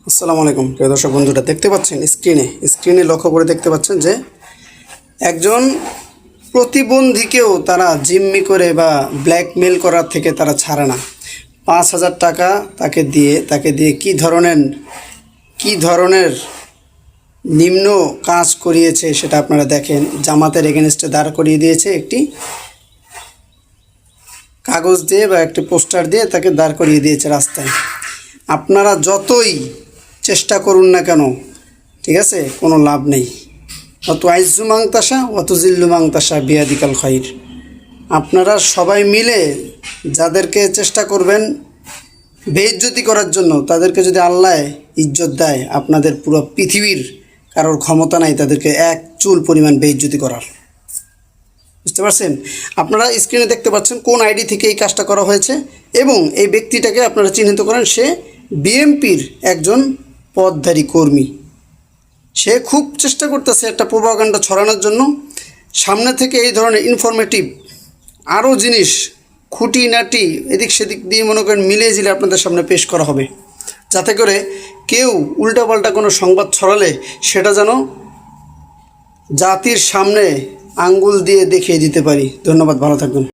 আসসালামু আলাইকুম প্রিয় দর্শক বন্ধুরা, দেখতে পাচ্ছেন স্ক্রিনে লক্ষ্য করে দেখতে পাচ্ছেন যে একজন প্রতিবন্ধীকেও তারা জিম্মি করে বা ব্ল্যাকমেল করার থেকে তারা ছাড়ে না। 5,000 টাকা তাকে দিয়ে কি ধরনের নিম্ন কাজ করিয়েছে সেটা আপনারা দেখেন। জামাতের এগেনস্টে দাঁড় করিয়ে দিয়েছে, একটি কাগজ দিয়ে বা একটি পোস্টার দিয়ে তাকে দাঁড় করিয়ে দিয়েছে রাস্তায়। আপনারা যতই চেষ্টা করুন না কেন, ঠিক আছে, কোনো লাভ নেই। অত আইজু মাংতাসা অত জিল্লু মাংতাসা বিয়াদিকাল খৈর। আপনারা সবাই মিলে যাদেরকে চেষ্টা করবেন বেইজ্জতি করার জন্য, তাদেরকে যদি আল্লাহ ইজ্জত দেয়, আপনাদের পুরো পৃথিবীর কারোর ক্ষমতা নাই তাদেরকে এক চুল পরিমাণ বেইজ্জতি করার। বুঝতে পারছেন? আপনারা স্ক্রিনে দেখতে পাচ্ছেন কোন আইডি থেকে এই কাজটা করা হয়েছে এবং এই ব্যক্তিটাকে আপনারা চিহ্নিত করেন। সে বিএমপির একজন পদধারী কর্মী। সে খুব চেষ্টা করতেছে একটা প্রোপাগান্ডা ছড়ানোর জন্য। সামনে থেকে এই ধরনের ইনফরমেটিভ আরও জিনিস খুঁটিনাটি এদিক সেদিক দিয়ে মনে করেন মিলিয়ে জিলে আপনাদের সামনে পেশ করা হবে, যাতে করে কেউ উল্টাপাল্টা কোনো সংবাদ ছড়ালে সেটা যেন জাতির সামনে আঙ্গুল দিয়ে দেখিয়ে দিতে পারি। ধন্যবাদ, ভালো থাকবেন।